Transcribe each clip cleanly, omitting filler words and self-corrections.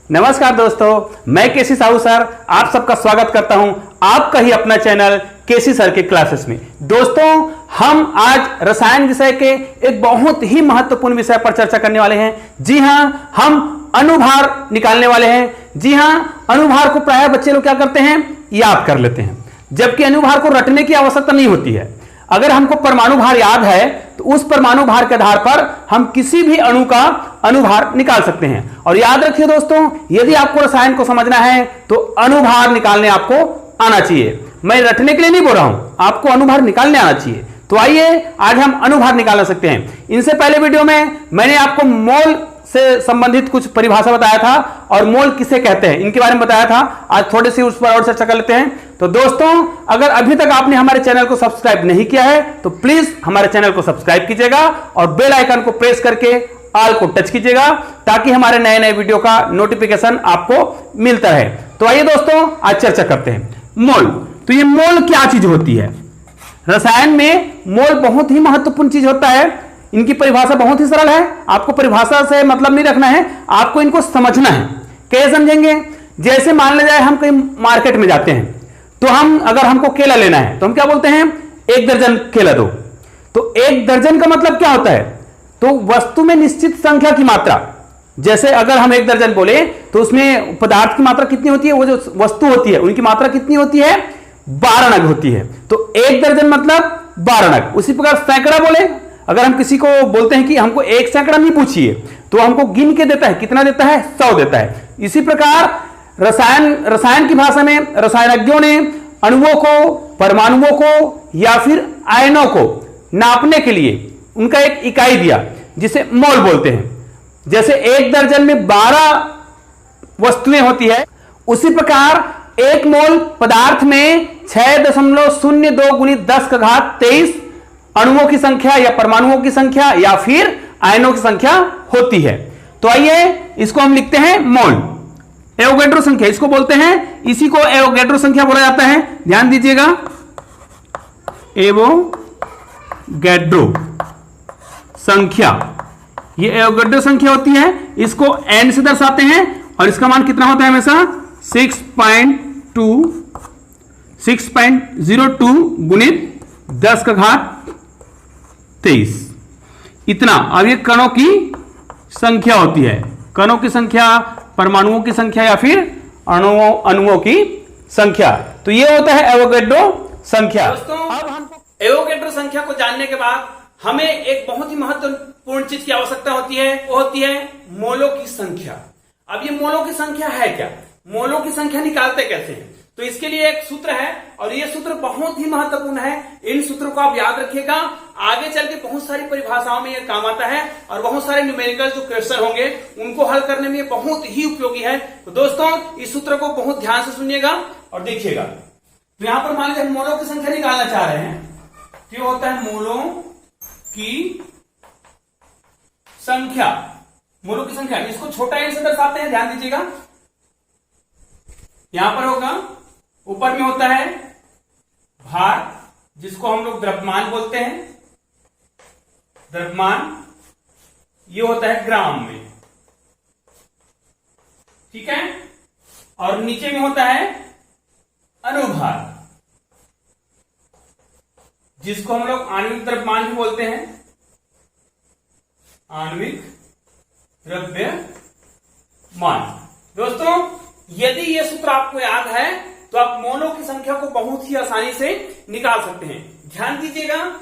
नमस्कार दोस्तों, मैं केसी साहू सर आप सबका स्वागत करता हूं आपका ही अपना चैनल केसी सर के क्लासेस में। दोस्तों, हम आज रसायन विषय के एक बहुत ही महत्वपूर्ण विषय पर चर्चा करने वाले हैं। जी हां, हम अनुभार निकालने वाले हैं। जी हां, अनुभार को प्रायः बच्चे लोग क्या करते हैं, याद कर लेते हैं, जबकि अनुभार को रटने की आवश्यकता नहीं होती है। अगर हमको परमाणु भार याद है तो उस परमाणु भार के आधार पर हम किसी भी अणु का अनुभार निकाल सकते हैं। और याद रखिए दोस्तों, यदि आपको रसायन को समझना है तो अनुभार निकालने आपको आना चाहिए। मैं रटने के लिए नहीं बोल रहा हूं, आपको अनुभार निकालने आना चाहिए। तो आइए आज हम अनुभार निकाल सकते हैं। इनसे पहले वीडियो में मैंने आपको मोल से संबंधित कुछ परिभाषा बताया था और मोल किसे कहते हैं इनके बारे में बताया था। आज थोड़ी सी उस पर और चर्चा कर लेते हैं। तो दोस्तों, अगर अभी तक आपने हमारे चैनल को सब्सक्राइब नहीं किया है तो प्लीज हमारे चैनल को सब्सक्राइब कीजिएगा और बेल आइकन को प्रेस करके ऑल को टच कीजिएगा ताकि हमारे नए नए वीडियो का नोटिफिकेशन आपको मिलता रहे। तो आइए दोस्तों, आज चर्चा करते हैं मोल। तो ये मोल क्या चीज होती है? रसायन में मोल बहुत ही महत्वपूर्ण चीज होता है। इनकी परिभाषा बहुत ही सरल है, आपको परिभाषा से मतलब नहीं रखना है, आपको इनको समझना है। कैसे समझेंगे? जैसे मान लिया जाए हम कहीं मार्केट में जाते हैं तो अगर हमको केला लेना है तो हम क्या बोलते हैं, 1 दर्जन केला दो। तो 1 दर्जन का मतलब क्या होता है? तो वस्तु में निश्चित संख्या की मात्रा। जैसे अगर हम 1 दर्जन बोले तो उसमें पदार्थ की मात्रा कितनी होती है, वो जो वस्तु होती है उनकी मात्रा कितनी होती है, 12 नग होती है। तो 1 दर्जन मतलब 12 नग। उसी प्रकार सैकड़ा बोले, अगर हम किसी को बोलते हैं कि हमको 1 सैकड़ा नहीं पूछिए तो हमको गिन के देता है, कितना देता है, 100 देता है। इसी प्रकार रसायन की भाषा में रसायनज्ञों ने अणुओं को, परमाणुओं को या फिर आयनों को नापने के लिए उनका एक इकाई दिया जिसे मोल बोलते हैं। जैसे 1 दर्जन में 12 वस्तुएं होती है, उसी प्रकार 1 मोल पदार्थ में 6.02 गुणित 10⁻23 अणुओं की संख्या या परमाणुओं की संख्या या फिर आयनों की संख्या होती है। तो आइए इसको हम लिखते हैं मोल। एवोगैड्रो संख्या इसको बोलते हैं, इसी को एवोगैड्रो संख्या बोला जाता है। ध्यान दीजिएगा, एवोगैड्रो संख्या, ये एवोगैड्रो संख्या होती है। इसको n से दर्शाते हैं और इसका मान कितना होता है हमेशा 6.02 गुणित 10⁻23 इतना। अब ये कणों की संख्या होती है, कणों की संख्या, परमाणुओं की संख्या या फिर अणुओं की संख्या। तो ये होता है एवोगैड्रो संख्या। दोस्तों, अब हमको एवोगैड्रो संख्या को जानने के बाद हमें एक बहुत ही महत्वपूर्ण चीज की आवश्यकता होती है, वो होती है मोलों की संख्या। अब ये मोलों की संख्या है क्या, मोलों की संख्या निकालते कैसे हैं? तो इसके लिए एक सूत्र है और ये सूत्र बहुत ही महत्वपूर्ण है। इन सूत्रों को आप याद रखिएगा, आगे चल के बहुत सारी परिभाषाओं में ये काम आता है और बहुत सारे न्यूमेरिकल जो क्वेश्चन होंगे उनको हल करने में ये बहुत ही उपयोगी है। तो दोस्तों, इस सूत्र को बहुत ध्यान से सुनिएगा और देखिएगा। तो यहां पर मान लीजिए हम मोलों की संख्या निकालना चाह रहे हैं, क्या होता है मोलों की संख्या। मोलों की संख्या इसको छोटा n से दर्शाते हैं, ध्यान दीजिएगा। यहां पर होगा, ऊपर में होता है भार जिसको हम लोग द्रव्यमान बोलते हैं, द्रव्यमान ये होता है ग्राम में, ठीक है। और नीचे में होता है अनुभार जिसको हम लोग आणविक द्रव्यमान भी बोलते हैं, आणविक द्रव्यमान। दोस्तों, यदि यह सूत्र आपको याद है तो आप मोलों की संख्या को बहुत ही आसानी से निकाल सकते हैं। ध्यान दीजिएगा,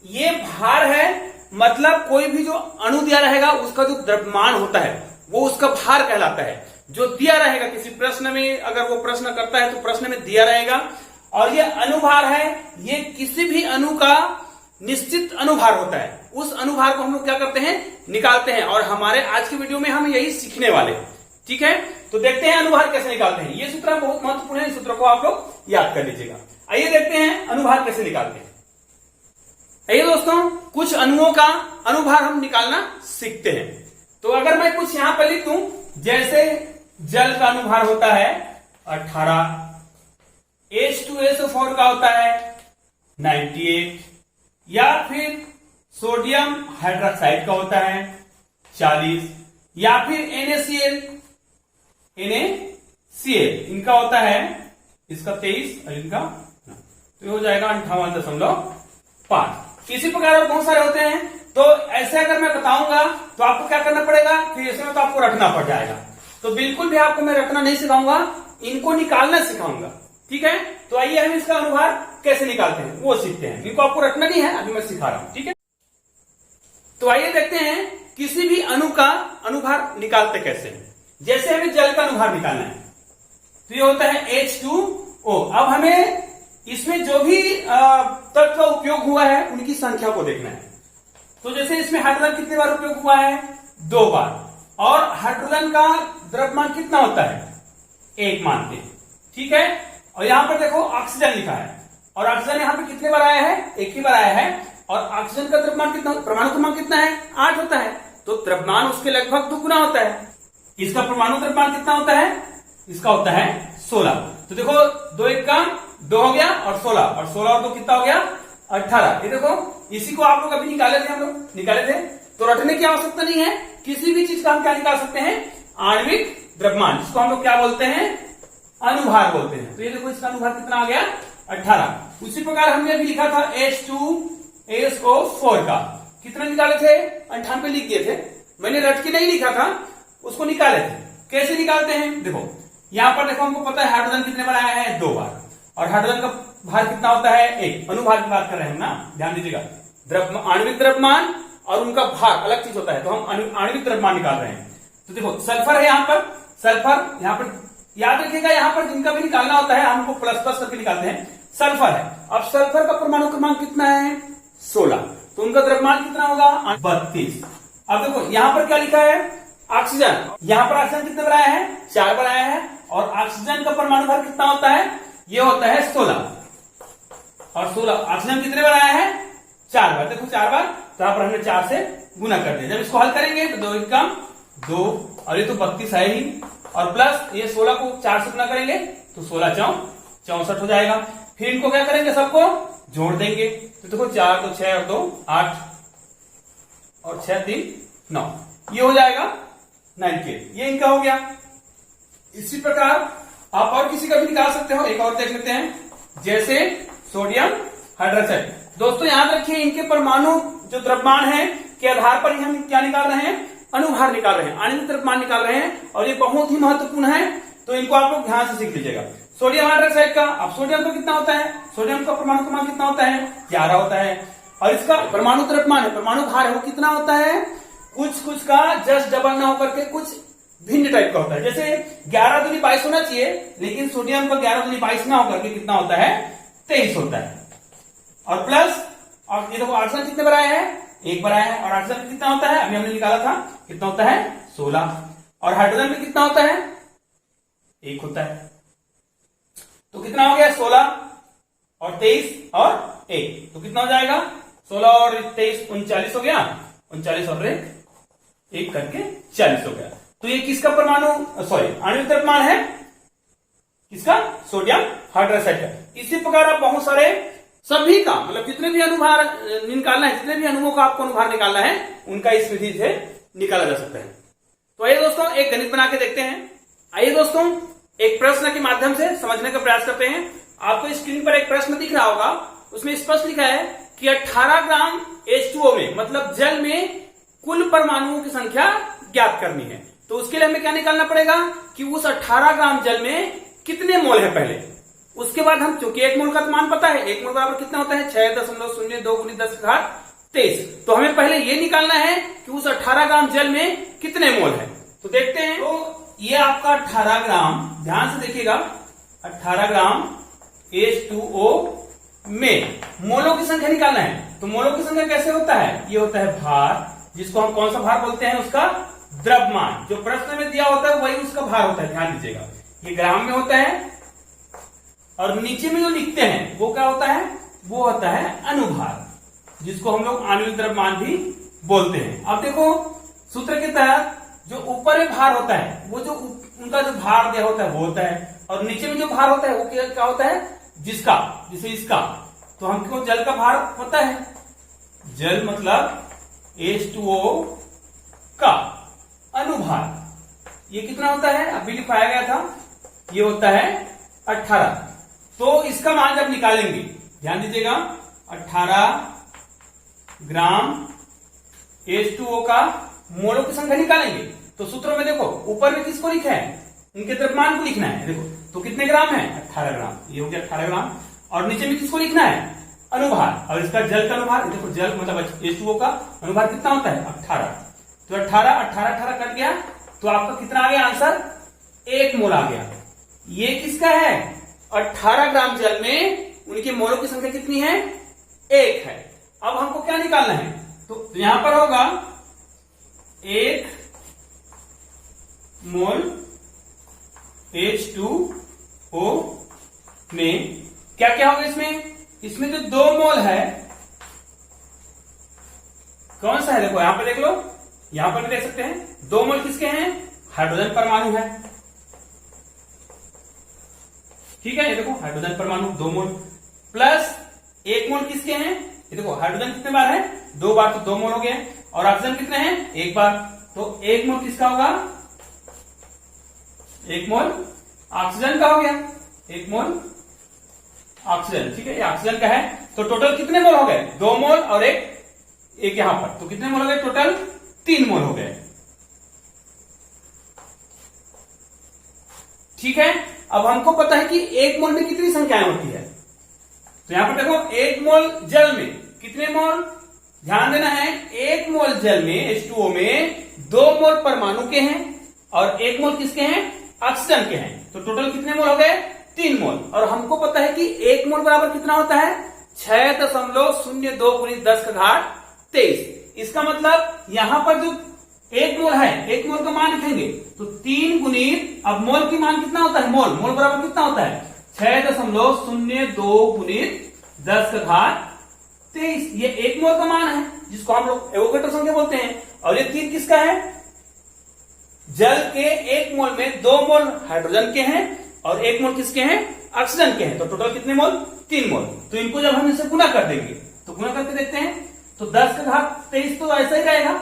ये भार है, मतलब कोई भी जो अणु दिया रहेगा उसका जो द्रव्यमान होता है वो उसका भार कहलाता है। जो दिया रहेगा किसी प्रश्न में, अगर वो प्रश्न करता है तो प्रश्न में दिया रहेगा। और ये अनुभार है, ये किसी भी अणु का निश्चित अनुभार होता है। उस अनुभार को हम लोग क्या करते हैं, निकालते हैं। और हमारे आज के वीडियो में हम यही सीखने वाले, ठीक है। तो देखते हैं अनुभार कैसे निकालते हैं। ये सूत्र बहुत महत्वपूर्ण है, इस सूत्र को आप लोग याद कर लीजिएगा। आइए देखते हैं अनुभार कैसे निकालते हैं। आइए दोस्तों, कुछ अणुओं का अनुभार हम निकालना सीखते हैं। तो अगर मैं कुछ यहां पर लिख दूं, जैसे जल का अनुभार होता है 18, H2SO4 का होता है 98, या फिर सोडियम हाइड्रोक्साइड का होता है 40, या फिर NaCl NaCl, इनका होता है इसका 23 और इनका, तो ये हो जाएगा 58.5। इसी प्रकार और बहुत सारे होते हैं। तो ऐसे अगर मैं बताऊंगा तो आपको क्या करना पड़ेगा, फिर इसमें तो आपको रखना पड़ जाएगा। तो बिल्कुल भी आपको मैं रखना नहीं सिखाऊंगा, इनको निकालना सिखाऊंगा, ठीक है। तो आइए हम इसका अनुभार कैसे निकालते हैं वो सीखते हैं। इनको आपको रखना नहीं है, अभी मैं सिखा रहा हूं, ठीक है। तो आइए देखते हैं किसी भी अणु का अनुभार निकालते कैसे हैं। जैसे हमें जल का अनुभार निकालना है तो ये होता है H2O। अब हमें इसमें जो भी तत्व का उपयोग हुआ है उनकी संख्या को देखना है। तो जैसे इसमें हाइड्रोजन कितनी बार उपयोग हुआ है, 2 बार, और हाइड्रोजन का द्रव्यमान कितना होता है, 1 मानते हैं, ठीक है। और यहां पर देखो ऑक्सीजन लिखा है, और ऑक्सीजन यहां पे कितने बार आया है, 1 ही बार आया है। और ऑक्सीजन का द्रव्यमान कितना, परमाणु क्रमांक कितना है, 8 होता है। तो द्रव्यमान उसके लगभग 2 गुना होता है। इसका परमाणु द्रव्यमान कितना होता है, इसका होता है 16। तो देखो 2 1 का 2 हो गया, और 16 और 16 और 2 कितना हो गया, 18। ये देखो इसी को आप लोग अभी निकाले थे, हम लोग निकाले थे। तो रटने की आवश्यकता नहीं है, किसी भी चीज का हम क्या निकाल सकते हैं, आणविक द्रव्यमान, जिसको हम लोग क्या बोलते हैं, अनुभार बोलते हैं। तो ये देखो इसका अनुभार कितना आ गया, 18। उसी प्रकार हमने अभी लिखा था H2SO4 का कितना निकाले थे, 98 लिख दिए थे। मैंने रट के नहीं लिखा था, उसको निकाले थे। कैसे निकालते हैं, देखो यहां पर देखो हमको पता है हाइड्रोजन कितने बार आया है, 2 बार, और हाइड्रोजन का भार कितना होता है, 1। अनुभार की बात कर रहे हैं ना, ध्यान दीजिएगा। आणविक द्रव्यमान और उनका भार अलग चीज होता है, तो हम आणविक द्रव्यमान निकाल रहे हैं। तो देखो सल्फर है यहाँ पर, सल्फर यहाँ पर याद रखिएगा, यहाँ पर जिनका भी निकालना होता है हमको प्लस प्लस करके निकालते हैं। सल्फर है, अब सल्फर का परमाणु क्रमांक कितना है, 16, तो उनका द्रव्यमान कितना होगा, 32। अब देखो यहाँ पर क्या लिखा है, ऑक्सीजन, यहाँ पर ऑक्सीजन कितने बार आया है, 4 बार आया है। और ऑक्सीजन का परमाणु भार कितना होता है, ये होता है 16, और 16 ऑक्सीजन कितने बार आया है, 4 बार। देखो 4 बार, तो यहाँ पर हमने 4 से गुना कर दिया। जब इसको हल करेंगे तो 2 1 कम 2, और ये तो 32 है ही, और प्लस ये 16 को 4 से गुना करेंगे तो 16 × 64 हो जाएगा। फिर इनको क्या करेंगे, सबको जोड़ देंगे। तो देखो 4 2 6 और 2 8, और 6 3 9, ये हो जाएगा 98। ये इनका हो गया। इसी प्रकार आप और किसी का भी निकाल सकते हो। एक और देख लेते हैं, जैसे सोडियम हाइड्रोक्साइड। दोस्तों याद रखिए, इनके परमाणु जो द्रव्यमान है के आधार पर ही हम क्या निकाल रहे हैं, अनुभार निकाल रहे हैं, आणविक द्रव्यमान निकाल रहे हैं, और ये बहुत ही महत्वपूर्ण है। तो इनको आप लोग ध्यान से सीख लीजिएगा। सोडियम हाइड्रोक्साइड का, अब सोडियम का कितना होता है, सोडियम का परमाणु क्रमांक कितना होता है, 11 होता है। और इसका परमाणु द्रव्यमान है, परमाणु भार है, वो कितना होता है, कुछ का जस्ट डबल ना होकर के कुछ भिन्न टाइप का होता है। जैसे 11 दूनी 22 होना चाहिए, लेकिन सोडियम का 11 दूनी 22 ना होकर के कितना होता है, 23 होता है। और प्लस, और ये देखो ऑक्सीजन कितने बार आया है, 1 बार आया है। और ऑक्सीजन कितना होता है, अभी हमने निकाला था, कितना होता है, 16। और हाइड्रोजन में कितना होता है, 1 होता है। तो कितना हो गया, 16 और 23 और 1, तो कितना हो जाएगा, 16 और 23 39 हो गया, 39 और 1 करके 40 हो गया। तो ये किसका परमाणु, सॉरी आणविक द्रव्यमान है, किसका, सोडियम हाइड्रोक्साइड का। इसी प्रकार आप बहुत सारे सभी का, मतलब जितने भी अनुभार निकालना है, जितने भी अणुओं का आपको अनुभार निकालना है, उनका इस विधि से निकाला जा सकता है। तो आइए दोस्तों एक गणित बना के देखते हैं। आइए दोस्तों एक प्रश्न के माध्यम से समझने का प्रयास करते हैं। आपको स्क्रीन पर एक प्रश्न दिख रहा होगा, उसमें स्पष्ट लिखा है कि 18 ग्राम H2O में, मतलब जल में कुल परमाणुओं की संख्या ज्ञात करनी है। तो उसके लिए हमें क्या निकालना पड़ेगा कि उस 18 ग्राम जल में कितने मोल है पहले। उसके बाद हम, चूंकि 1 मोल का मान पता है, 1 मोल बराबर कितना होता है, 6.02 × 10⁻23। तो हमें पहले ये निकालना है कि उस 18 ग्राम जल में कितने मोल है। तो देखते हैं। तो ये आपका 18 ग्राम, ध्यान से देखिएगा, 18 ग्राम H2O में मोलों की संख्या निकालना है। तो मोलों की संख्या कैसे होता है, ये होता है भार, जिसको हम कौन सा भार बोलते हैं, उसका द्रव्यमान। जो प्रश्न में दिया होता है वही उसका भार होता है, ध्यान दीजिएगा। ये ग्राम में होता है, और नीचे में जो लिखते हैं वो क्या होता है, वो होता है अनुभार, जिसको हम लोग आणविक द्रव्यमान भी बोलते हैं। अब देखो सूत्र के तहत जो ऊपर में भार होता है, वो जो उनका जो भार दिया होता है वो होता है, और नीचे में जो भार होता है वो क्या होता है, जिसका, जैसे इसका। तो हमको जल का भार पता है, जल मतलब H2O का अनुभार, ये कितना होता है, अभी लिखवाया गया था, ये होता है 18। तो इसका मान जब निकालेंगे, ध्यान दीजिएगा, 18 ग्राम H2O का मोलों की संख्या निकालेंगे तो सूत्रों में देखो ऊपर में किसको लिखा है, उनके द्रव्यमान को लिखना है। देखो तो कितने ग्राम है, 18 ग्राम, ये हो गया 18 ग्राम। और नीचे में किसको लिखना है, अनुभार, और इसका जल का अनुभार, देखो जल मतलब H2O का अनुभार कितना होता है, 18। तो 18 कट गया, तो आपका कितना आ गया आंसर, 1 मोल आ गया। ये किसका है, 18 ग्राम जल में उनके मोलों की संख्या कितनी है, 1 है। अब हमको क्या निकालना है, तो यहां पर होगा 1 मोल H2O में क्या क्या होगा, इसमें जो 2 मोल है, कौन सा है, देखो यहां पर देख लो, यहां पर भी देख सकते हैं 2 मोल किसके हैं, हाइड्रोजन परमाणु है। ठीक है, ये देखो हाइड्रोजन परमाणु 2 मोल प्लस 1 मोल किसके हैं, ये देखो हाइड्रोजन कितने बार है, 2 बार, तो 2 मोल हो गए। और ऑक्सीजन कितने हैं, 1 बार, तो 1 मोल किसका होगा, 1 मोल ऑक्सीजन का हो गया, 1 मोल ऑक्सीजन। ठीक है, ये ऑक्सीजन का है। तो टोटल कितने मोल हो गए, 2 मोल और एक यहां पर, तो कितने मोल हो गए, टोटल 3 मोल हो गए। ठीक है, अब हमको पता है कि 1 मोल में कितनी संख्याएं होती है, तो यहां पर देखो 1 मोल जल में कितने मोल, ध्यान देना है, 1 मोल जल में H2O में 2 मोल परमाणु के हैं और 1 मोल किसके हैं, ऑक्सीजन के हैं। तो टोटल कितने मोल हो गए, 3 मोल। और हमको पता है कि 1 मोल बराबर कितना होता है, 6.02 गुणित 10 का घात 23। इसका मतलब यहां पर जो 1 मोल है, 1 मोल का मान लिखेंगे तो 3 गुणित, अब मोल की मान कितना होता है, मोल बराबर कितना होता है, 6.02 गुणित 10 का घात 23। ये 1 मोल का मान है, जिसको हम लोग एवोगैड्रो संख्या बोलते हैं। और ये 3 किसका है, जल के 1 मोल में 2 मोल हाइड्रोजन के हैं और 1 मोल किसके हैं, ऑक्सीजन के हैं। तो टोटल कितने मोल, 3 मोल। तो इनको जब हम इसे गुना कर देंगे, तो गुना करके देखते हैं, तो 10 का घात 23 तो ऐसा ही रहेगा,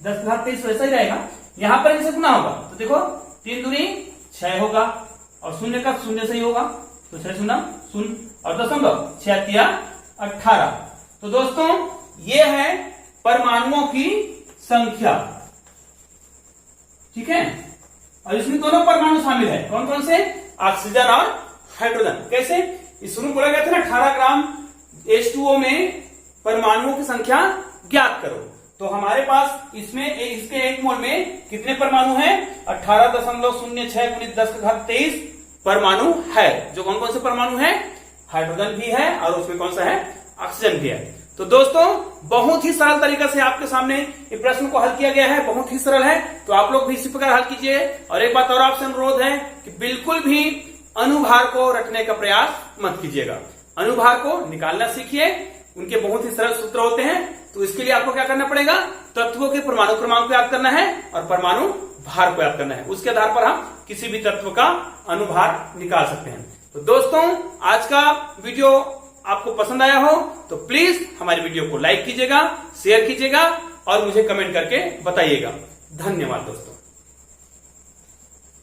10 का घात 23 वैसा ही रहेगा। यहां पर इसे गुना होगा, तो देखो 3 दूनी 6 होगा, और शून्य का शून्य से ही होगा, तो 6 शून्य शून्य, और दशमलव 6 18। तो दोस्तों ये है परमाणुओं की संख्या। ठीक है, और इसमें दोनों परमाणु शामिल है, कौन कौन से, ऑक्सीजन और हाइड्रोजन। कैसे, इस शुरू बोला गया था ना, 18 ग्राम H2O में परमाणुओं की संख्या ज्ञात करो। तो हमारे पास इसमें इसके 1 मोल में कितने परमाणु हैं, 18.06 गुणित 10 का घात 23 परमाणु है। जो कौन कौन से परमाणु है, हाइड्रोजन भी है और उसमें कौन सा है, ऑक्सीजन भी है। तो दोस्तों बहुत ही सरल तरीका से आपके सामने इस प्रश्न को हल किया गया है, बहुत ही सरल है। तो आप लोग भी इसी प्रकार हल कीजिए। और एक बात और आपसे अनुरोध है कि बिल्कुल भी अनुभार को रटने का प्रयास मत कीजिएगा, अनुभार को निकालना सीखिए, उनके बहुत ही सरल सूत्र होते हैं। तो इसके लिए आपको क्या करना पड़ेगा, तत्वों के परमाणु क्रमांक को याद करना है और परमाणु भार को याद करना है। उसके आधार पर हम किसी भी तत्व का अनुभार निकाल सकते हैं। तो दोस्तों आज का वीडियो आपको पसंद आया हो तो प्लीज हमारी वीडियो को लाइक कीजिएगा, शेयर कीजिएगा और मुझे कमेंट करके बताइएगा। धन्यवाद दोस्तों।